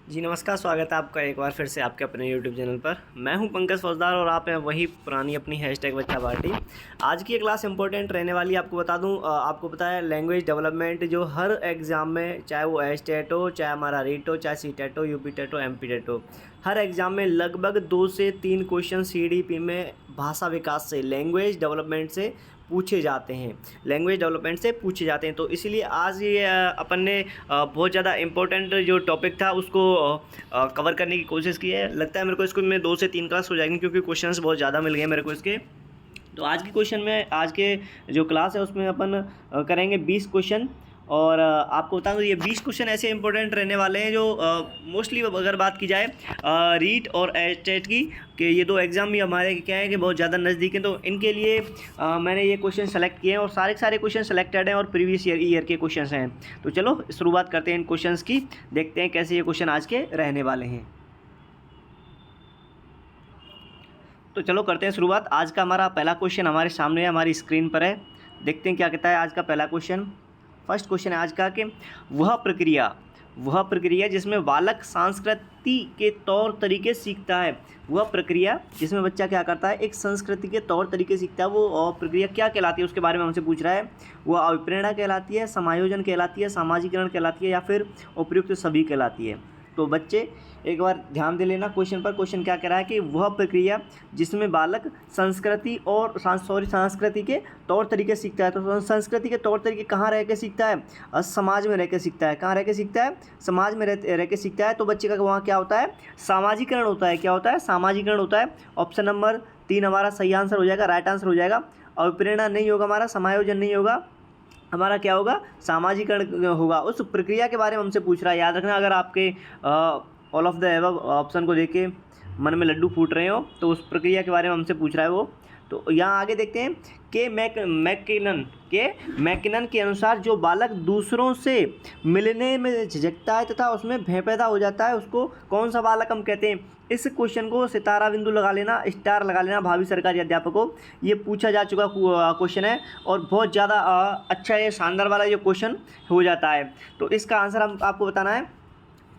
जी नमस्कार, स्वागत है आपका एक बार फिर से आपके अपने यूट्यूब चैनल पर। मैं हूं पंकज फौजदार और आप हैं वही पुरानी अपनी हैशटैग बच्चा पार्टी। आज की ये क्लास इंपॉर्टेंट रहने वाली है। आपको बता दूं, आपको पता है लैंग्वेज डेवलपमेंट जो हर एग्ज़ाम में, चाहे वो एस्टेट हो, चाहे हमारा रीट हो, चाहे सीटेट हो, यूपी टेट हो, एमपी टेट हो, हर एग्ज़ाम में लगभग 2 से 3 क्वेश्चन सीडीपी में भाषा विकास से, लैंग्वेज डेवलपमेंट से पूछे जाते हैं। लैंग्वेज डेवलपमेंट से पूछे जाते हैं। तो इसीलिए आज ये अपन ने बहुत ज़्यादा इम्पोर्टेंट जो टॉपिक था उसको कवर करने की कोशिश की है। लगता है मेरे को इसको में 2 से 3 क्लास हो जाएंगी, क्योंकि क्वेश्चंस बहुत ज़्यादा मिल गए मेरे को इसके। तो आज की क्वेश्चन में, आज के जो क्लास है उसमें अपन करेंगे 20 क्वेश्चन। और आपको बता दूँ ये 20 क्वेश्चन ऐसे इंपॉर्टेंट रहने वाले हैं जो मोस्टली अगर बात की जाए रीट और एस्टेट की, कि ये दो एग्ज़ाम भी हमारे क्या है कि बहुत ज़्यादा नज़दीक हैं। तो इनके लिए मैंने ये क्वेश्चन सेलेक्ट किए हैं और सारे सारे क्वेश्चन सेलेक्टेड हैं और प्रीवियस ईयर के क्वेश्चन हैं। तो चलो शुरुआत करते हैं इन क्वेश्चन की, देखते हैं कैसे ये क्वेश्चन आज के रहने वाले हैं। तो चलो करते हैं शुरुआत। आज का हमारा पहला क्वेश्चन हमारे सामने है, हमारी स्क्रीन पर है। देखते हैं क्या कहता है आज का पहला क्वेश्चन। फर्स्ट क्वेश्चन है आज का कि वह प्रक्रिया जिसमें बालक संस्कृति के तौर तरीके सीखता है। वह प्रक्रिया जिसमें बच्चा क्या करता है, एक संस्कृति के तौर तरीके सीखता है, वो प्रक्रिया क्या कहलाती है उसके बारे में हमसे पूछ रहा है। वो अभिप्रेरणा कहलाती है, समायोजन कहलाती है, सामाजिकरण कहलाती है, या फिर उपयुक्त सभी कहलाती है। तो बच्चे एक बार ध्यान दे लेना क्वेश्चन पर। क्वेश्चन क्या कह रहा है कि वह प्रक्रिया जिसमें बालक संस्कृति के तौर तरीके सीखता है। तो संस्कृति के तौर तरीके कहाँ रह के सीखता है? समाज में रह के सीखता है। कहाँ रह के सीखता है? समाज में रह के सीखता है। तो बच्चे का वहाँ क्या होता है? सामाजिकरण होता है। क्या होता है? सामाजिकरण होता है। ऑप्शन नंबर 3 हमारा सही आंसर हो जाएगा, राइट आंसर हो जाएगा। अभिप्रेरणा नहीं होगा हमारा, समायोजन नहीं होगा, हमारा क्या होगा? सामाजिकरण होगा। उस प्रक्रिया के बारे में हमसे पूछ रहा है। याद रखना, अगर आपके all of the above option को देख के मन में लड्डू फूट रहे हो तो उस प्रक्रिया के बारे में हमसे पूछ रहा है वो। तो यहाँ आगे देखते हैं कि मैकिनन के अनुसार जो बालक दूसरों से मिलने में झिझकता है तथा उसमें भय पैदा हो जाता है, उसको कौन सा बालक हम कहते हैं? इस क्वेश्चन को सितारा बिंदु लगा लेना, स्टार लगा लेना भावी सरकारी अध्यापकों। ये पूछा जा चुका क्वेश्चन है और बहुत ज़्यादा अच्छा, ये शानदार वाला ये क्वेश्चन हो जाता है। तो इसका आंसर हम आपको बताना है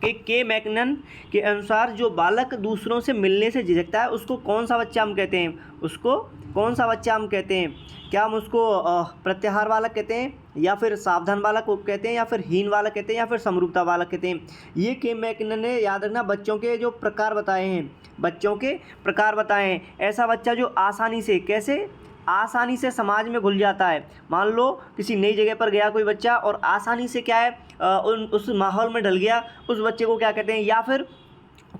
कि के मैकिनन के अनुसार जो बालक दूसरों से मिलने से झिझकता है उसको कौन सा बच्चा हम कहते हैं? उसको कौन सा बच्चा हम कहते हैं? क्या हम उसको प्रत्याहार बालक कहते हैं, या फिर सावधान बालक कहते हैं, या फिर हीन बालक कहते हैं, या फिर समरूपता बालक कहते हैं? ये के मैकिनन ने, याद रखना, बच्चों के जो प्रकार बताए हैं, बच्चों के प्रकार बताए हैं। ऐसा बच्चा जो आसानी से, कैसे? आसानी से समाज में घुल जाता है। मान लो किसी नई जगह पर गया कोई बच्चा और आसानी से क्या है, उस माहौल में ढल गया, उस बच्चे को क्या कहते हैं? या फिर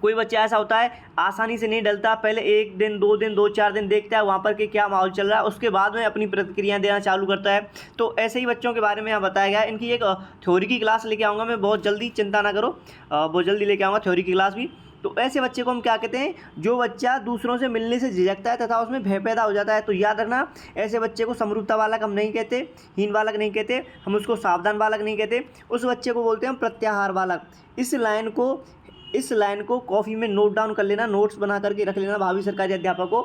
कोई बच्चा ऐसा होता है आसानी से नहीं डलता, पहले 1 दिन 2 दिन 2-4 दिन देखता है वहाँ पर कि क्या माहौल चल रहा है, उसके बाद में अपनी प्रतिक्रियाएं देना चालू करता है। तो ऐसे ही बच्चों के बारे में यहाँ बताया गया है। इनकी एक थ्योरी की क्लास लेके आऊँगा मैं बहुत जल्दी, चिंता ना करो, बहुत जल्दी लेके आऊँगा थ्योरी की क्लास भी। तो ऐसे बच्चे को हम क्या कहते हैं? जो बच्चा दूसरों से मिलने से झिझकता है तथा उसमें भय पैदा हो जाता है। तो याद रखना, ऐसे बच्चे को समरूपता बालक हम नहीं कहते, हीन बालक नहीं कहते, हम उसको सावधान बालक नहीं कहते, उस बच्चे को बोलते हैं हम प्रत्याहार बालक। इस लाइन को कॉपी में नोट डाउन कर लेना, नोट्स बना करके रख लेना भावी सरकारी अध्यापक को,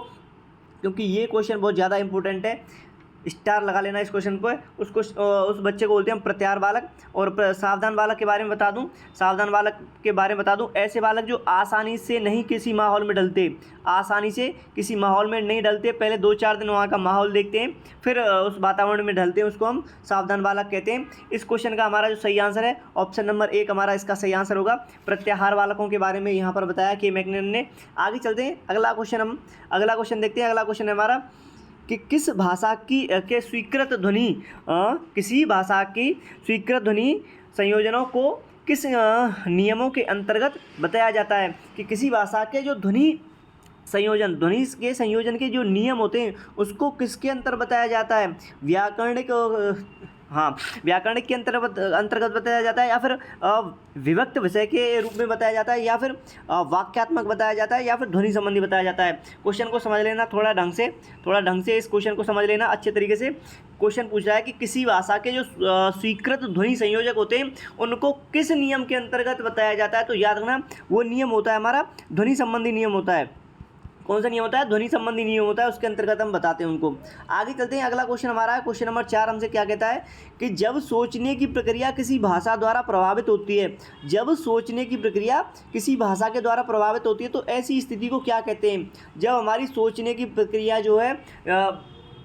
क्योंकि ये क्वेश्चन बहुत ज़्यादा इंपॉर्टेंट है। स्टार लगा लेना इस क्वेश्चन पर। उस बच्चे को बोलते हैं हम प्रत्याहार बालक। और सावधान बालक के बारे में बता दूं, सावधान बालक के बारे में बता दूं, ऐसे बालक जो आसानी से नहीं किसी माहौल में डलते, आसानी से किसी माहौल में नहीं डलते, पहले 2-4 दिन वहाँ का माहौल देखते हैं, फिर उस वातावरण में ढलते हैं, उसको हम सावधान बालक कहते हैं। इस क्वेश्चन का हमारा जो सही आंसर है ऑप्शन नंबर 1 हमारा इसका सही आंसर होगा। प्रत्याहार बालकों के बारे में यहाँ पर बताया कि मैकिनन ने। आगे चलते हैं, अगला क्वेश्चन देखते हैं। अगला क्वेश्चन है हमारा कि किस भाषा की के स्वीकृत ध्वनि किसी भाषा की स्वीकृत ध्वनि संयोजनों को किस नियमों के अंतर्गत बताया जाता है? कि किसी भाषा के जो ध्वनि के संयोजन के जो नियम होते हैं उसको किसके अंतर बताया जाता है? व्याकरणिक, व्याकरणिक के अंतर्गत बताया जाता है, या फिर विभक्त विषय के रूप में बताया जाता है, या फिर वाक्यात्मक बताया जाता है, या फिर ध्वनि संबंधी बताया जाता है? क्वेश्चन को समझ लेना थोड़ा ढंग से इस क्वेश्चन को समझ लेना अच्छे तरीके से। क्वेश्चन पूछ रहा है कि किसी भाषा के जो स्वीकृत ध्वनि संयोजक होते हैं उनको किस नियम के अंतर्गत बताया जाता है? तो याद रखना, वो नियम होता है हमारा ध्वनि संबंधी नियम होता है। कौन सा नियम होता है, ध्वनि संबंधी नियम होता है, उसके अंतर्गत हम बताते हैं उनको। आगे चलते हैं, अगला क्वेश्चन हमारा है क्वेश्चन नंबर 4 हमसे क्या कहता है कि जब सोचने की प्रक्रिया किसी भाषा द्वारा प्रभावित होती है, जब सोचने की प्रक्रिया किसी भाषा के द्वारा प्रभावित होती है तो ऐसी स्थिति को क्या कहते हैं। जब हमारी सोचने की प्रक्रिया जो है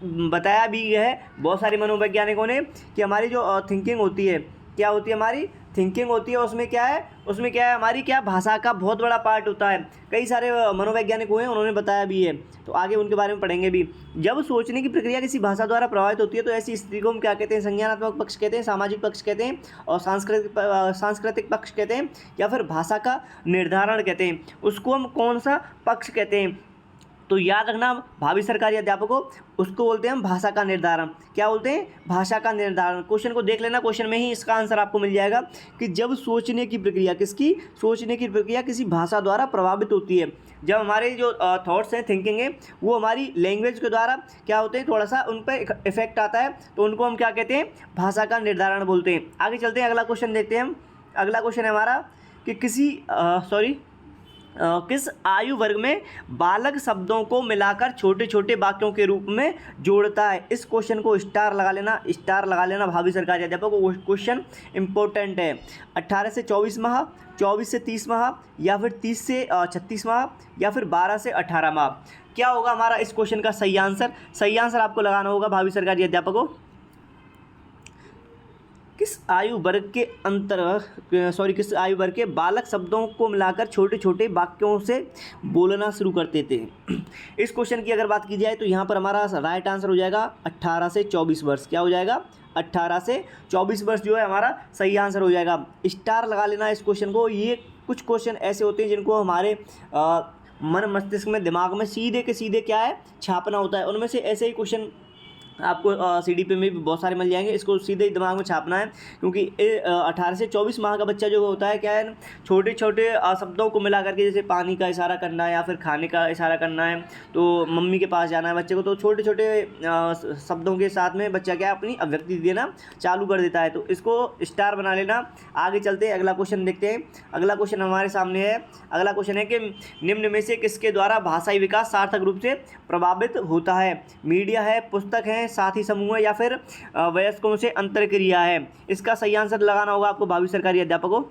बताया भी है बहुत सारे मनोवैज्ञानिकों ने कि हमारी जो थिंकिंग होती है, क्या होती है, हमारी थिंकिंग होती है, उसमें क्या है हमारी क्या भाषा का बहुत बड़ा पार्ट होता है। कई सारे मनोवैज्ञानिक हुए हैं, उन्होंने बताया भी है, तो आगे उनके बारे में पढ़ेंगे भी। जब सोचने की प्रक्रिया किसी भाषा द्वारा प्रभावित होती है तो ऐसी स्थिति को हम क्या कहते हैं, संज्ञानात्मक पक्ष कहते हैं, सामाजिक पक्ष कहते हैं और सांस्कृतिक पक्ष कहते हैं, या फिर भाषा का निर्धारण कहते हैं। उसको हम कौन सा पक्ष कहते हैं, तो याद रखना भावी सरकारी अध्यापकों, उसको बोलते हैं हम भाषा का निर्धारण। क्या बोलते हैं, भाषा का निर्धारण। क्वेश्चन को देख लेना, क्वेश्चन में ही इसका आंसर आपको मिल जाएगा कि जब सोचने की प्रक्रिया किसी भाषा द्वारा प्रभावित होती है, जब हमारे जो थॉट्स हैं, थिंकिंग है, वो हमारी लैंग्वेज के द्वारा क्या होते हैं, थोड़ा सा उन पर इफेक्ट आता है, तो उनको हम क्या कहते हैं, भाषा का निर्धारण बोलते हैं। आगे चलते हैं, अगला क्वेश्चन देखते हैं हम। अगला क्वेश्चन है हमारा कि किस आयु वर्ग में बालक शब्दों को मिलाकर छोटे छोटे वाक्यों के रूप में जोड़ता है। इस क्वेश्चन को स्टार लगा लेना भावी सरकारी अध्यापक को। क्वेश्चन इंपॉर्टेंट है। 18 से 24 माह, 24 से 30 माह, या फिर 30 से 36 माह, या फिर 12 से 18 माह। क्या होगा हमारा इस क्वेश्चन का सही आंसर? सही आंसर आपको लगाना होगा भावी सरकारी अध्यापकों, किस आयु वर्ग के बालक शब्दों को मिलाकर छोटे छोटे वाक्यों से बोलना शुरू करते थे। इस क्वेश्चन की अगर बात की जाए तो यहाँ पर हमारा राइट आंसर हो जाएगा 18 से 24 वर्ष। क्या हो जाएगा? 18 से 24 वर्ष जो है हमारा सही आंसर हो जाएगा। स्टार लगा लेना इस क्वेश्चन को। ये कुछ क्वेश्चन ऐसे होते हैं जिनको हमारे मन मस्तिष्क में, दिमाग में सीधे के सीधे क्या है, छापना होता है। उनमें से ऐसे ही क्वेश्चन आपको CDP में भी बहुत सारे मिल जाएंगे। इसको सीधे ही दिमाग में छापना है, क्योंकि 18 से 24 माह का बच्चा जो होता है, क्या है, छोटे छोटे शब्दों को मिला करके, जैसे पानी का इशारा करना है या फिर खाने का इशारा करना है, तो मम्मी के पास जाना है बच्चे को, तो छोटे छोटे शब्दों के साथ में बच्चा क्या है, अपनी अभिव्यक्ति देना चालू कर देता है। तो इसको स्टार बना लेना। आगे चलते हैं, अगला क्वेश्चन देखते हैं। अगला क्वेश्चन हमारे सामने है। अगला क्वेश्चन है कि निम्न में से किसके द्वारा भाषाई विकास सार्थक रूप से प्रभावित होता है। मीडिया है, पुस्तक है, साथी समूह है, या फिर वयस्कों से अंतरक्रिया है। इसका सही आंसर लगाना होगा आपको भावी सरकारी अध्यापकों।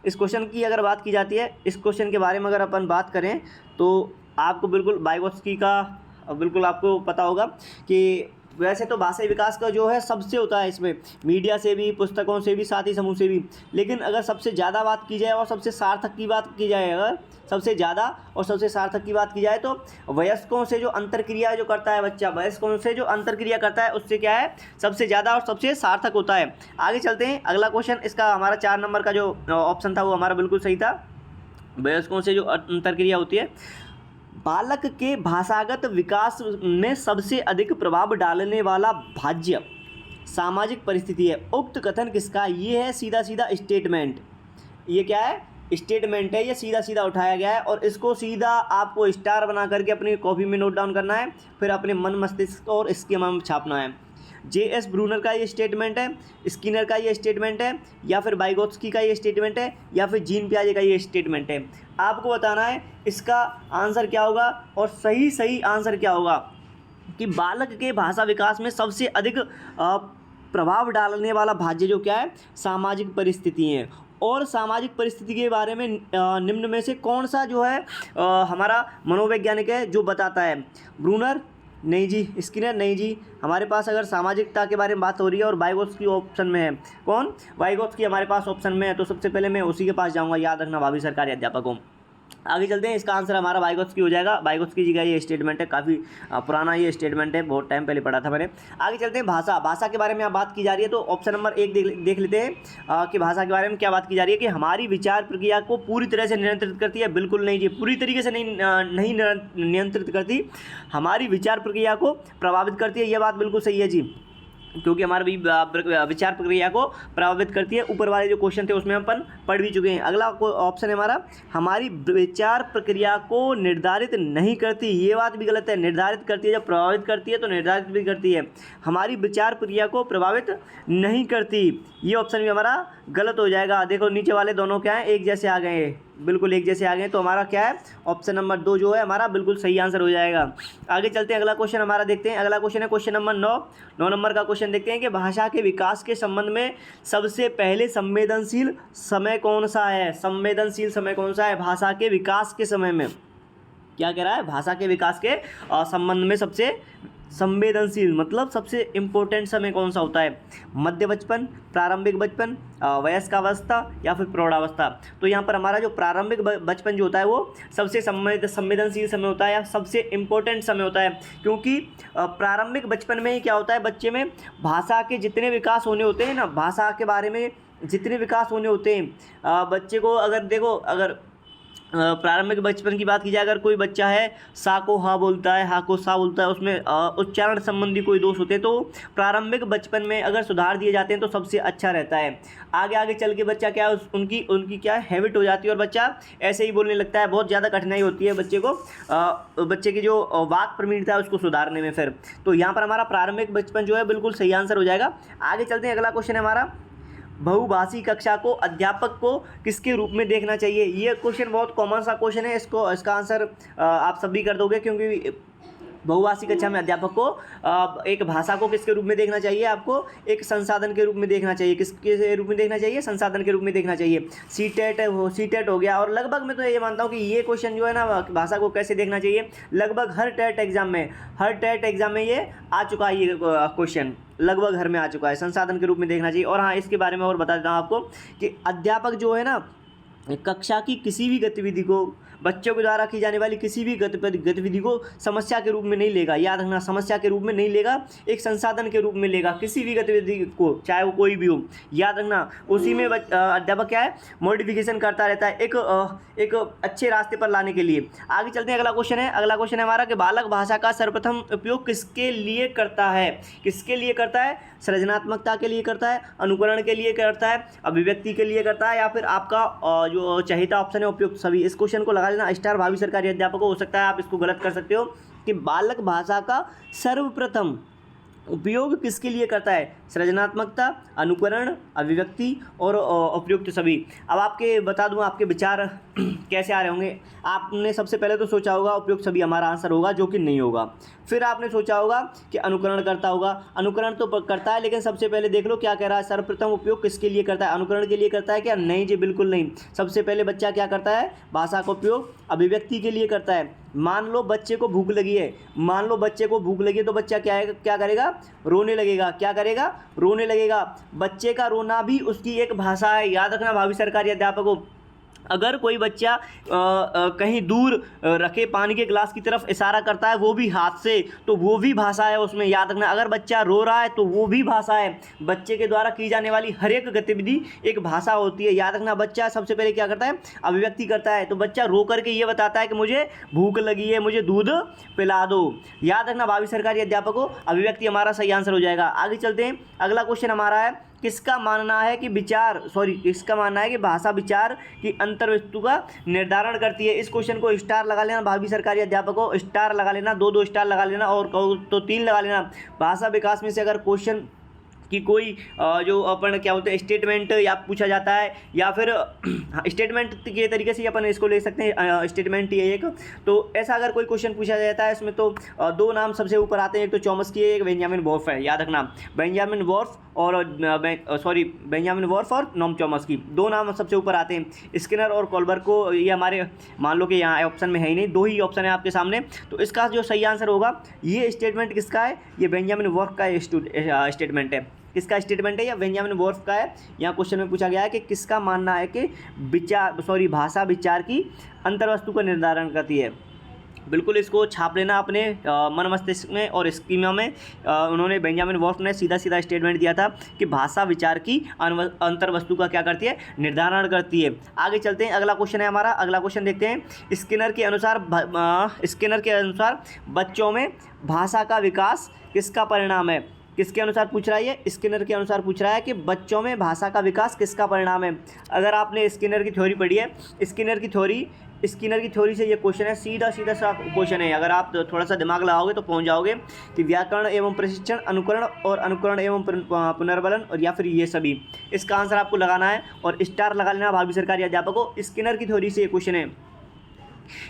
इस क्वेश्चन की अगर बात की जाती है, इस क्वेश्चन के बारे में अगर अपन बात करें तो आपको बिल्कुल वाइगोत्स्की का बिल्कुल आपको पता होगा कि वैसे तो भाषाई विकास का जो है सबसे होता है, इसमें मीडिया से भी, पुस्तकों से भी, साथी समूह से भी। लेकिन अगर सबसे ज़्यादा बात की जाए और सबसे सार्थक की बात की जाए, अगर सबसे ज़्यादा और सबसे सार्थक की बात की जाए तो वयस्कों से जो अंतरक्रिया जो करता है बच्चा, वयस्कों से जो अंतरक्रिया करता है उससे क्या है, सबसे ज़्यादा और सबसे सार्थक होता है। आगे चलते हैं, अगला क्वेश्चन, इसका हमारा 4 नंबर का जो ऑप्शन था वो हमारा बिल्कुल सही था। वयस्कों से जो अंतरक्रिया होती है, बालक के भाषागत विकास में सबसे अधिक प्रभाव डालने वाला भाज्य सामाजिक परिस्थिति है। उक्त कथन किसका? ये है सीधा सीधा स्टेटमेंट। ये क्या है? स्टेटमेंट है। ये सीधा सीधा उठाया गया है और इसको सीधा आपको स्टार बना करके अपनी कॉपी में नोट डाउन करना है, फिर अपने मन मस्तिष्क और स्कीमा में छापना है। J.S. ब्रूनर का ये स्टेटमेंट है, स्किनर का ये स्टेटमेंट है, या फिर वाइगोत्स्की का ये स्टेटमेंट है, या फिर जीन पियाजे का ये स्टेटमेंट है। आपको बताना है इसका आंसर क्या होगा और सही आंसर क्या होगा कि बालक के भाषा विकास में सबसे अधिक प्रभाव डालने वाला भाज्य जो क्या है, सामाजिक परिस्थिति है। और सामाजिक परिस्थिति के बारे में निम्न में से कौन सा जो है हमारा मनोवैज्ञानिक है जो बताता है? ब्रूनर? नहीं जी। स्किनर? नहीं जी। हमारे पास अगर सामाजिकता के बारे में बात हो रही है और वाइगोत्स्की ऑप्शन में है, कौन? वाइगोत्स्की हमारे पास ऑप्शन में है, तो सबसे पहले मैं उसी के पास जाऊंगा। याद रखना भावी सरकारी अध्यापकों। आगे चलते हैं, इसका आंसर हमारा वाइगोत्स्की हो जाएगा। वाइगोत्स्की जी का ये स्टेटमेंट है, काफ़ी पुराना ये स्टेटमेंट है, बहुत टाइम पहले पढ़ा था मैंने। आगे चलते हैं, भाषा के बारे में आप बात की जा रही है तो ऑप्शन नंबर 1 देख लेते हैं कि भाषा के बारे में क्या बात की जा रही है कि हमारी विचार प्रक्रिया को पूरी तरह से नियंत्रित करती है। बिल्कुल नहीं जी, पूरी तरीके से नहीं नियंत्रित करती, हमारी विचार प्रक्रिया को प्रभावित करती है। यह बात बिल्कुल सही है जी, क्योंकि हमारे विचार प्रक्रिया को प्रभावित करती है। ऊपर वाले जो क्वेश्चन थे उसमें हम अपन पढ़ भी चुके हैं। अगला ऑप्शन है हमारा, हमारी विचार प्रक्रिया को निर्धारित नहीं करती। ये बात भी गलत है। निर्धारित करती है, जब प्रभावित करती है तो निर्धारित भी करती है। हमारी विचार प्रक्रिया को प्रभावित नहीं करती, ये ऑप्शन भी हमारा गलत हो जाएगा। देखो नीचे वाले दोनों क्या है, एक जैसे आ गए हैं, बिल्कुल एक जैसे आ गए, तो हमारा क्या है, ऑप्शन नंबर 2 जो है हमारा बिल्कुल सही आंसर हो जाएगा। आगे चलते हैं, अगला क्वेश्चन हमारा देखते हैं। अगला क्वेश्चन है क्वेश्चन नंबर 9 नंबर का क्वेश्चन देखते हैं कि भाषा के विकास के संबंध में सबसे पहले संवेदनशील समय कौन सा है। संवेदनशील समय कौन सा है भाषा के विकास के समय में? क्या कह रहा है, भाषा के विकास के संबंध में सबसे संवेदनशील मतलब सबसे इम्पोर्टेंट समय कौन सा होता है? मध्य बचपन, प्रारंभिक बचपन, वयस्कावस्था या फिर प्रौढ़ावस्था। तो यहाँ पर हमारा जो प्रारंभिक बचपन जो होता है वो सबसे संवेदनशील समय होता है या सबसे इम्पोर्टेंट समय होता है, क्योंकि प्रारंभिक बचपन में ही क्या होता है, बच्चे में भाषा के जितने विकास होने होते हैं ना, भाषा के बारे में जितने विकास होने होते हैं बच्चे को, अगर देखो अगर प्रारंभिक बचपन की बात की जाए, अगर कोई बच्चा है सा को हा बोलता है, हा को सा बोलता है, उसमें उच्चारण संबंधी कोई दोष होते हैं, तो प्रारंभिक बचपन में अगर सुधार दिए जाते हैं तो सबसे अच्छा रहता है। आगे आगे चल के बच्चा क्या है, उनकी क्या हैबिट हो जाती है और बच्चा ऐसे ही बोलने लगता है। बहुत ज़्यादा कठिनाई होती है बच्चे को, बच्चे की जो वाक प्रवीणता है उसको सुधारने में। फिर तो यहाँ पर हमारा प्रारंभिक बचपन जो है बिल्कुल सही आंसर हो जाएगा। आगे चलते हैं, अगला क्वेश्चन है हमारा, बहुभाषी कक्षा को अध्यापक को किसके रूप में देखना चाहिए। ये क्वेश्चन बहुत कॉमन सा क्वेश्चन है, इसका आंसर आप सभी कर दोगे, क्योंकि बहुभाषी कक्षा में अध्यापक को एक भाषा को किसके रूप में देखना चाहिए, आपको एक संसाधन के रूप में देखना चाहिए। किसके रूप में देखना चाहिए? संसाधन के रूप में देखना चाहिए। सीटेट हो गया, और लगभग मैं तो ये मानता हूँ कि ये क्वेश्चन जो है ना, भाषा को कैसे देखना चाहिए, लगभग हर टेट एग्जाम में ये आ चुका है। ये क्वेश्चन लगभग हर में आ चुका है, संसाधन के रूप में देखना चाहिए। और हाँ, इसके बारे में और बता देता हूँ आपको कि अध्यापक जो है ना, कक्षा की किसी भी गतिविधि को, बच्चों के द्वारा की जाने वाली किसी भी गतिविधि को समस्या के रूप में नहीं लेगा। याद रखना, समस्या के रूप में नहीं लेगा, एक संसाधन के रूप में लेगा किसी भी गतिविधि को, चाहे वो कोई भी हो। याद रखना, उसी में अध्यापक क्या है, मॉडिफिकेशन करता रहता है एक अच्छे रास्ते पर लाने के लिए। आगे चलते हैं, अगला क्वेश्चन है हमारा कि बालक भाषा का सर्वप्रथम उपयोग किसके लिए करता है? किसके लिए करता है? सृजनात्मकता के लिए करता है, अनुकरण के लिए करता है, अभिव्यक्ति के लिए करता है, या फिर आपका जो चहेता ऑप्शन है उपयुक्त सभी। इस क्वेश्चन को लगा लेना स्टार, भावी सरकारी अध्यापक हो सकता है आप इसको गलत कर सकते हो, कि बालक भाषा का सर्वप्रथम उपयोग किसके लिए करता है? सृजनात्मकता, अनुकरण, अभिव्यक्ति और उपयुक्त सभी। अब आपके बता दूं आपके विचार कैसे आ रहे होंगे। आपने सबसे पहले तो सोचा होगा उपयुक्त सभी हमारा आंसर होगा, जो कि नहीं होगा। फिर आपने सोचा होगा कि अनुकरण करता होगा, अनुकरण तो करता है, लेकिन सबसे पहले देख लो क्या कह रहा है, सर्वप्रथम उपयोग किसके लिए करता है? अनुकरण के लिए करता है क्या? नहीं जी, बिल्कुल नहीं। सबसे पहले बच्चा क्या करता है? भाषा का उपयोग अभिव्यक्ति के लिए करता है। मान लो बच्चे को भूख लगी है, तो बच्चा क्या करेगा? रोने लगेगा। क्या करेगा? रोने लगेगा। बच्चे का रोना भी उसकी एक भाषा है। याद रखना भावी सरकारी अध्यापकों, अगर कोई बच्चा कहीं दूर रखे पानी के गिलास की तरफ इशारा करता है, वो भी हाथ से, तो वो भी भाषा है उसमें। याद रखना, अगर बच्चा रो रहा है तो वो भी भाषा है। बच्चे के द्वारा की जाने वाली हर एक गतिविधि एक भाषा होती है। याद रखना, बच्चा सबसे पहले क्या करता है? अभिव्यक्ति करता है। तो बच्चा रो करके ये बताता है कि मुझे भूख लगी है, मुझे दूध पिला दो। याद रखना भावी सरकारी अध्यापकों, अभिव्यक्ति हमारा सही आंसर हो जाएगा। आगे चलते हैं, अगला क्वेश्चन हमारा है, किसका मानना है कि भाषा विचार की अंतर्वस्तु का निर्धारण करती है। इस क्वेश्चन को स्टार लगा लेना भावी सरकारी अध्यापकों, स्टार लगा लेना, 2 स्टार लगा लेना, और तो 3 लगा लेना। भाषा विकास में से अगर क्वेश्चन कि कोई जो अपन क्या बोलते हैं स्टेटमेंट या पूछा जाता है, या फिर स्टेटमेंट के तरीके से अपन इसको ले सकते हैं, स्टेटमेंट ही है एक। तो ऐसा अगर कोई क्वेश्चन पूछा जाता है, इसमें तो 2 नाम सबसे ऊपर आते हैं, एक तो चॉम्स्की है, एक बेंजामिन वॉर्फ है। याद रखना, बेंजामिन वॉर्फ और नॉम चॉम्स्की, 2 नाम सबसे ऊपर आते हैं। स्किनर और कोलबर्ग को, ये हमारे मान लो कि यहाँ ऑप्शन में है ही नहीं, 2 ही ऑप्शन है आपके सामने। तो इसका जो सही आंसर होगा, ये स्टेटमेंट किसका है? ये बेंजामिन वॉर्फ का स्टेटमेंट है। किसका स्टेटमेंट है? या बेंजामिन वॉर्फ का है। यहाँ क्वेश्चन में पूछा गया है कि किसका मानना है कि भाषा विचार की अंतर्वस्तु का निर्धारण करती है। बिल्कुल इसको छाप लेना अपने मन मस्तिष्क में और स्कीमा में। उन्होंने बेंजामिन वॉर्फ ने सीधा स्टेटमेंट दिया था कि भाषा विचार की अंतर्वस्तु का क्या करती है? निर्धारण करती है। आगे चलते हैं, अगला क्वेश्चन है हमारा। अगला क्वेश्चन देखते हैं, स्किनर के अनुसार बच्चों में भाषा का विकास किसका परिणाम है? किसके अनुसार पूछ रहा है ये? स्किनर के अनुसार पूछ रहा है कि बच्चों में भाषा का विकास किसका परिणाम है। अगर आपने स्किनर की थ्योरी पढ़ी है, स्किनर की थ्योरी से ये क्वेश्चन है, सीधा सा क्वेश्चन है। अगर आप थोड़ा सा दिमाग लगाओगे तो पहुंच जाओगे कि व्याकरण एवं प्रशिक्षण, अनुकरण और अनुकरण एवं पुनर्बलन, और या फिर ये सभी। इसका आंसर आपको लगाना है और स्टार लगा लेना भावी सरकारी अध्यापकों। स्किनर की थ्योरी से ये क्वेश्चन है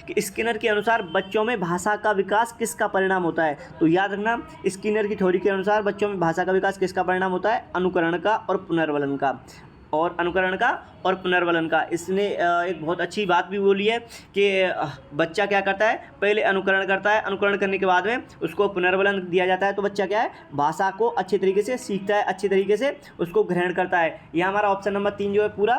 कि स्किनर के अनुसार बच्चों में भाषा का विकास किसका परिणाम होता है। तो याद रखना, स्किनर की थ्योरी के अनुसार बच्चों में भाषा का विकास किसका परिणाम होता है? अनुकरण का और पुनर्बलन का, और अनुकरण का और पुनर्बलन का। इसने एक बहुत अच्छी बात भी बोली है कि बच्चा क्या करता है, पहले अनुकरण करता है, अनुकरण करने के बाद में उसको पुनर्बलन दिया जाता है, तो बच्चा क्या है, भाषा को अच्छे तरीके से सीखता है, अच्छे तरीके से उसको ग्रहण करता है। यह हमारा ऑप्शन नंबर 3 जो है पूरा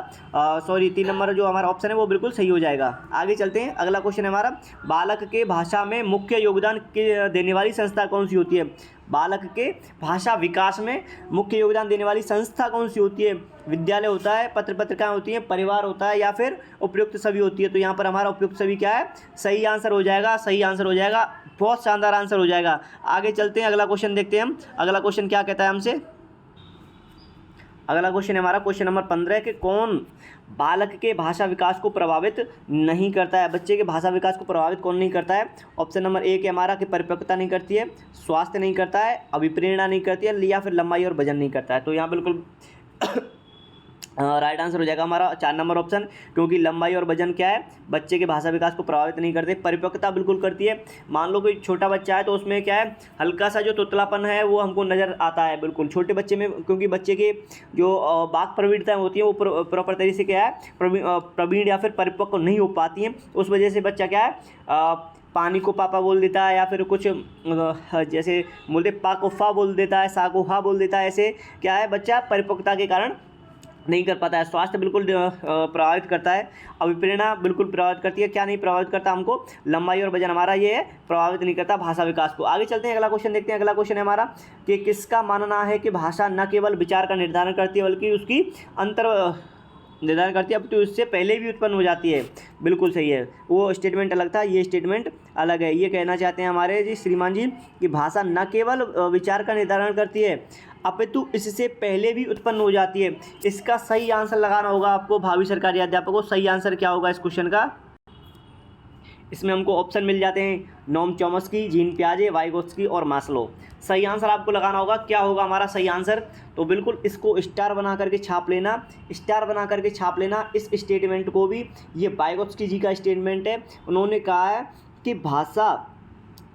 3 नंबर जो हमारा ऑप्शन है वो बिल्कुल सही हो जाएगा। आगे चलते हैं, अगला क्वेश्चन है हमारा, बालक के भाषा में मुख्य योगदान देने वाली संस्था कौन सी होती है? बालक के भाषा विकास में मुख्य योगदान देने वाली संस्था कौन सी होती है? विद्यालय होता है, पत्र पत्रिकाएं होती हैं, परिवार होता है, या फिर उपयुक्त सभी होती है। तो यहाँ पर हमारा उपयुक्त सभी क्या है? सही आंसर हो जाएगा, सही आंसर हो जाएगा, बहुत शानदार आंसर हो जाएगा। आगे चलते हैं, अगला क्वेश्चन देखते हैं हम। अगला क्वेश्चन क्या कहता है हमसे? अगला क्वेश्चन है हमारा क्वेश्चन नंबर 15 कि कौन बालक के भाषा विकास को प्रभावित नहीं करता है? बच्चे के भाषा विकास को प्रभावित कौन नहीं करता है? ऑप्शन नंबर 1 है हमारा कि परिपक्वता नहीं करती है, स्वास्थ्य नहीं करता है, अभिप्रेरणा नहीं करती है, या फिर लंबाई और वजन नहीं करता है। तो यहाँ बिल्कुल राइट आंसर हो जाएगा हमारा 4 नंबर ऑप्शन, क्योंकि लंबाई और वजन क्या है, बच्चे के भाषा विकास को प्रभावित नहीं करते। परिपक्वता बिल्कुल करती है। मान लो कोई छोटा बच्चा है तो उसमें क्या है, हल्का सा जो तुतलापन है वो हमको नज़र आता है बिल्कुल छोटे बच्चे में, क्योंकि बच्चे के जो वाक प्रवीणताएँ होती हैं वो प्रॉपर तरीके से क्या है, प्रवीण या फिर परिपक्व नहीं हो पाती हैं। उस वजह से बच्चा क्या है, पानी को पापा बोल देता है, या फिर कुछ जैसे बोलते पा को फा बोल देता है, सा को हा बोल देता है। ऐसे क्या है, बच्चा परिपक्वता के कारण नहीं कर पाता है। स्वास्थ्य बिल्कुल प्रभावित करता है, अभिप्रेरणा बिल्कुल प्रभावित करती है। क्या नहीं प्रभावित करता हमको? लंबाई और वजन हमारा ये प्रभावित नहीं करता भाषा विकास को। आगे चलते हैं, अगला क्वेश्चन देखते हैं। अगला क्वेश्चन है हमारा कि किसका मानना है कि भाषा न केवल विचार का निर्धारण करती है बल्कि उसकी अंतर निर्धारण करती है, अब तो इससे पहले भी उत्पन्न हो जाती है। बिल्कुल सही है, वो स्टेटमेंट अलग था, ये स्टेटमेंट अलग है। ये कहना चाहते हैं हमारे जी श्रीमान जी कि भाषा न केवल विचार का निर्धारण करती है अपितु इससे पहले भी उत्पन्न हो जाती है। इसका सही आंसर लगाना होगा आपको भावी सरकारी अध्यापकों। सही आंसर क्या होगा इस क्वेश्चन का? इसमें हमको ऑप्शन मिल जाते हैं, नोम चॉम्स्की, जीन पियाजे, वाइगोत्स्की और मास्लो। सही आंसर आपको लगाना होगा। क्या होगा हमारा सही आंसर? तो बिल्कुल इसको स्टार बना करके छाप लेना, स्टार बना करके छाप लेना इस स्टेटमेंट को भी। ये वाइगोत्स्की जी का स्टेटमेंट है। उन्होंने कहा है कि भाषा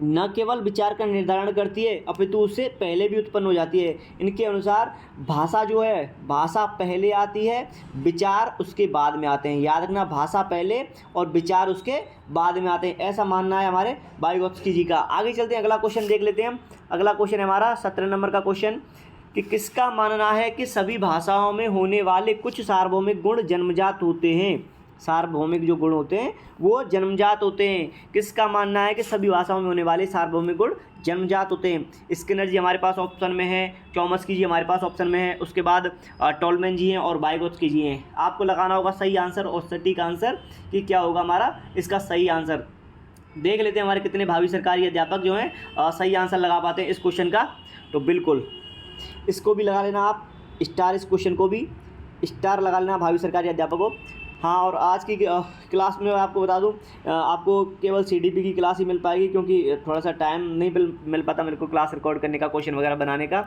न केवल विचार का निर्धारण करती है अपितु उससे पहले भी उत्पन्न हो जाती है। इनके अनुसार भाषा जो है, भाषा पहले आती है, विचार उसके बाद में आते हैं। याद रखना, भाषा पहले और विचार उसके बाद में आते हैं, ऐसा मानना है हमारे वाइगोत्स्की जी का। आगे चलते हैं, अगला क्वेश्चन देख लेते हैं हम। अगला क्वेश्चन है हमारा 17 नंबर का क्वेश्चन कि किसका मानना है कि सभी भाषाओं में होने वाले कुछ सार्वभौमिक गुण जन्मजात होते हैं? सार्वभौमिक जो गुण होते हैं वो जन्मजात होते हैं। किसका मानना है कि सभी भाषाओं में होने वाले सार्वभौमिक गुण जन्मजात होते हैं? स्किनर जी हमारे पास ऑप्शन में है, चॉम्स्की जी हमारे पास ऑप्शन में है, उसके बाद टॉलमैन जी हैं और वाइगोत्स्की जी हैं। आपको लगाना होगा सही आंसर और सटीक आंसर कि क्या होगा हमारा इसका सही आंसर। देख लेते हैं हमारे कितने भावी सरकारी अध्यापक जो हैं सही आंसर लगा पाते हैं इस क्वेश्चन का। तो बिल्कुल इसको भी लगा लेना आप स्टार, इस क्वेश्चन को भी स्टार लगा लेना भावी सरकारी अध्यापकों। हाँ, और आज की क्लास में आपको बता दूं, आपको केवल सीडीपी की क्लास ही मिल पाएगी, क्योंकि थोड़ा सा टाइम नहीं मिल पाता मेरे को क्लास रिकॉर्ड करने का, क्वेश्चन वगैरह बनाने का।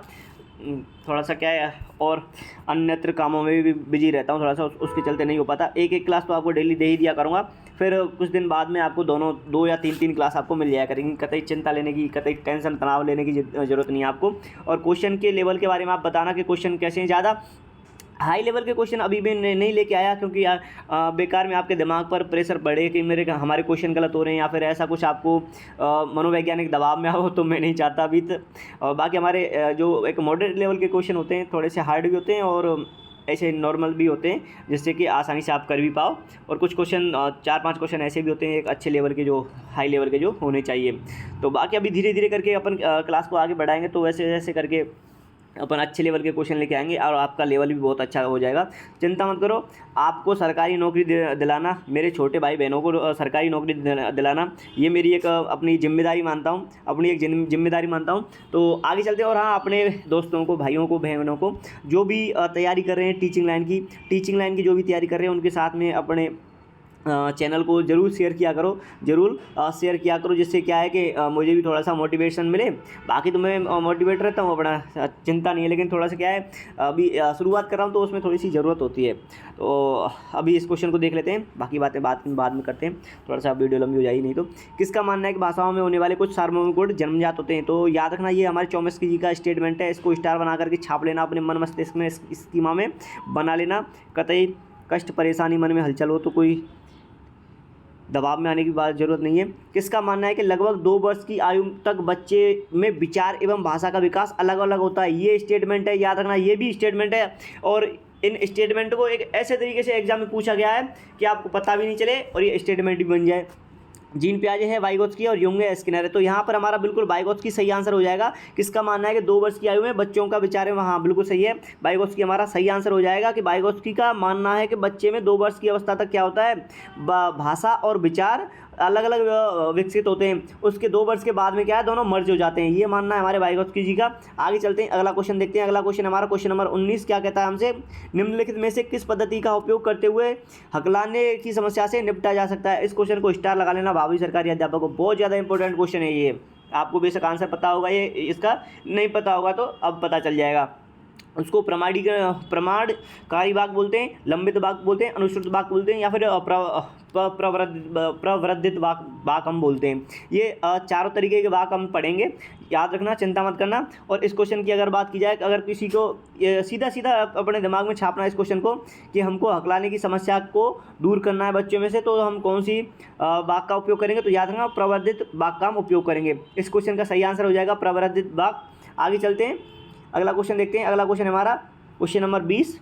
थोड़ा सा क्या है और अन्यत्र कामों में भी बिजी रहता हूँ, थोड़ा सा उसके चलते नहीं हो पाता। एक क्लास तो आपको डेली दे ही दिया करूँगा, फिर कुछ दिन बाद में आपको दोनों 2 या 3 क्लास आपको मिल जाया करेंगी। कतई चिंता लेने की, कतई टेंशन तनाव लेने की ज़रूरत नहीं है आपको। और क्वेश्चन के लेवल के बारे में आप बताना कि क्वेश्चन कैसे हैं। ज़्यादा हाई लेवल के क्वेश्चन अभी भी नहीं लेके आया, क्योंकि बेकार में आपके दिमाग पर प्रेशर बढ़े कि हमारे क्वेश्चन गलत हो रहे हैं, या फिर ऐसा कुछ आपको मनोवैज्ञानिक दबाव में आओ, तो मैं नहीं चाहता अभी। और बाकी हमारे जो एक मॉडरेट लेवल के क्वेश्चन होते हैं, थोड़े से हार्ड भी होते हैं और ऐसे नॉर्मल भी होते हैं, जिससे कि आसानी से आप कर भी पाओ। और कुछ क्वेश्चन 4-5 क्वेश्चन ऐसे भी होते हैं एक अच्छे लेवल के, जो हाई लेवल के जो होने चाहिए। तो बाकी अभी धीरे धीरे करके अपन क्लास को आगे बढ़ाएंगे, तो वैसे वैसे करके अपन अच्छे लेवल के क्वेश्चन लेके आएंगे और आपका लेवल भी बहुत अच्छा हो जाएगा। चिंता मत करो, आपको सरकारी नौकरी दिलाना, मेरे छोटे भाई बहनों को सरकारी नौकरी दिलाना, ये मेरी एक अपनी जिम्मेदारी मानता हूँ, अपनी एक जिम्मेदारी मानता हूँ। तो आगे चलते हैं। और हाँ, अपने दोस्तों को, भाइयों को, बहनों को जो भी तैयारी कर रहे हैं टीचिंग लाइन की जो भी तैयारी कर रहे हैं, उनके साथ में अपने चैनल को ज़रूर शेयर किया करो, शेयर किया करो, जिससे क्या है कि मुझे भी थोड़ा सा मोटिवेशन मिले। बाकी तो मैं मोटिवेट रहता हूँ, अपना चिंता नहीं है, लेकिन थोड़ा सा क्या है, अभी शुरुआत कर रहा हूँ तो उसमें थोड़ी सी ज़रूरत होती है। तो अभी इस क्वेश्चन को देख लेते हैं, बाकी बातें बाद में करते हैं, थोड़ा सा वीडियो लंबी हो जाएगी नहीं तो। किसका मानना है कि भाषाओं में होने वाले कुछ सार्वभौमिक गुण जन्मजात होते हैं? तो याद रखना, ये हमारे चौमस्की जी का स्टेटमेंट है, इसको स्टार बना करके छाप लेना अपने मन मस्तिष्क में, स्कीमा में बना लेना। कतई कष्ट परेशानी मन में हलचल हो तो कोई दबाव में आने की बात ज़रूरत नहीं है। किसका मानना है कि लगभग 2 वर्ष की आयु तक बच्चे में विचार एवं भाषा का विकास अलग अलग होता है? ये स्टेटमेंट है, याद रखना, ये भी स्टेटमेंट है। और इन स्टेटमेंट को एक ऐसे तरीके से एग्जाम में पूछा गया है कि आपको पता भी नहीं चले और ये स्टेटमेंट भी बन जाए। जीन पियाजे है, वाइगोत्स्की और युंग है, स्किनर है। तो यहाँ पर हमारा बिल्कुल वाइगोत्स्की सही आंसर हो जाएगा। किसका मानना है कि 2 वर्ष की आयु में बच्चों का विचार है, वहाँ बिल्कुल सही है, वाइगोत्स्की हमारा सही आंसर हो जाएगा। कि वाइगोत्स्की का मानना है कि बच्चे में 2 वर्ष की अवस्था तक क्या होता है, भाषा और विचार अलग अलग विकसित होते हैं। उसके 2 वर्ष के बाद में क्या है, दोनों मर्ज हो जाते हैं। ये मानना है हमारे वाइगोत्स्की जी का। आगे चलते हैं, अगला क्वेश्चन देखते हैं। अगला क्वेश्चन हमारा क्वेश्चन नंबर 19 क्या कहता है हमसे, निम्नलिखित में से किस पद्धति का उपयोग करते हुए हकलाने की समस्या से निपटा जा सकता है? इस क्वेश्चन को स्टार लगा लेना भावी सरकारी अध्यापक को, बहुत ज़्यादा इंपॉर्टेंट क्वेश्चन है ये। आपको बेशक आंसर पता होगा, ये इसका नहीं पता होगा तो अब पता चल जाएगा। उसको प्रमाणकारी वाक्य बोलते हैं, लंबित वाक्य बोलते हैं, अनुश्रुत वाक्य बोलते हैं, या फिर प्रवृद्धित वाक्य हम बोलते हैं। ये चारों तरीके के वाक्य हम पढ़ेंगे, याद रखना, चिंता मत करना। और इस क्वेश्चन की अगर बात की जाए, अगर किसी को सीधा सीधा अपने दिमाग में छापना है इस क्वेश्चन को कि हमको हकलाने की समस्या को दूर करना है बच्चों में से, तो हम कौन सी वाक्य का उपयोग करेंगे? तो याद रखना, प्रवर्धित वाक्य का हम उपयोग करेंगे। इस क्वेश्चन का सही आंसर हो जाएगा प्रवर्धित वाक्य। आगे चलते हैं, अगला क्वेश्चन देखते हैं। अगला क्वेश्चन हमारा क्वेश्चन नंबर 20,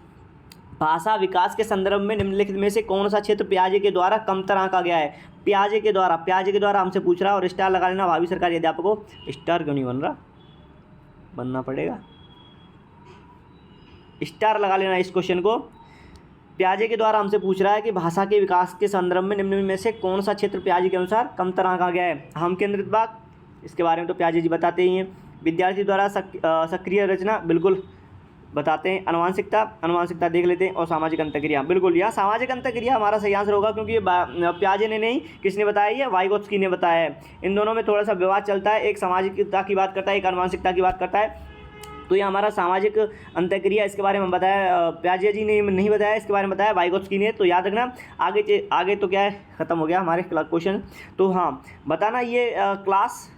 भाषा विकास के संदर्भ में निम्नलिखित में से कौन सा क्षेत्र पियाजे के द्वारा कमतर आंका गया है? पियाजे के द्वारा हमसे पूछ रहा है, और स्टार लगा लेना भावी सरकारी अध्यापक को। स्टार क्यों नहीं बन रहा, बनना पड़ेगा, स्टार लगा लेना इस क्वेश्चन को। पियाजे के द्वारा हमसे पूछ रहा है कि भाषा के विकास के संदर्भ में निम्न में से कौन सा क्षेत्र पियाजे के अनुसार कमतर आंका गया है? हम केंद्रित वाक्य, इसके बारे में तो पियाजे जी बताते ही हैं। विद्यार्थी द्वारा सक्रिय रचना, बिल्कुल बताते हैं। अनुवांशिकता देख लेते हैं। और सामाजिक अंतःक्रिया, बिल्कुल यहाँ सामाजिक अंतःक्रिया हमारा सही आंसर होगा, क्योंकि पियाजे ने नहीं, किसने बताया, ये वाइगोत्स्की ने बताया है। इन दोनों में थोड़ा सा विवाद चलता है, एक सामाजिकता की बात करता है, एक अनुवांशिकता की बात करता है। तो ये हमारा सामाजिक अंतःक्रिया, इसके बारे में बताया पियाजे जी ने नहीं बताया, इसके बारे में बताया वाइगोत्स्की ने। तो याद रखना, आगे तो क्या है, ख़त्म हो गया हमारे क्वेश्चन। तो हाँ, बताना ये क्लास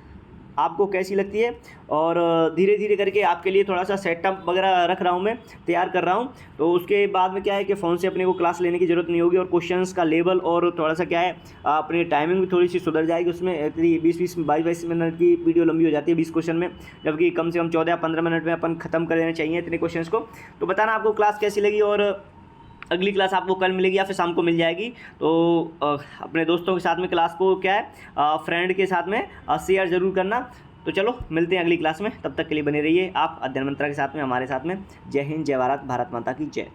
आपको कैसी लगती है, और धीरे धीरे करके आपके लिए थोड़ा सा सेटअप वगैरह रख रहा हूँ, मैं तैयार कर रहा हूँ। तो उसके बाद में क्या है कि फ़ोन से अपने को क्लास लेने की ज़रूरत नहीं होगी, और क्वेश्चंस का लेवल और थोड़ा सा क्या है, अपनी टाइमिंग भी थोड़ी सी सुधर जाएगी। उसमें 22 मिनट की वीडियो लंबी हो जाती है 20 क्वेश्चन में, जबकि कम से कम 14-15 मिनट में अपन ख़त्म कर देना चाहिए इतने क्वेश्चन को। तो बताना आपको क्लास कैसी लगी, और अगली क्लास आपको कल मिलेगी या फिर शाम को मिल जाएगी। तो अपने दोस्तों के साथ में क्लास को क्या है, फ्रेंड के साथ में शेयर ज़रूर करना। तो चलो मिलते हैं अगली क्लास में, तब तक के लिए बने रहिए आप अध्ययन मंत्रा के साथ में, हमारे साथ में। जय हिंद, जय भारत, भारत माता की जय।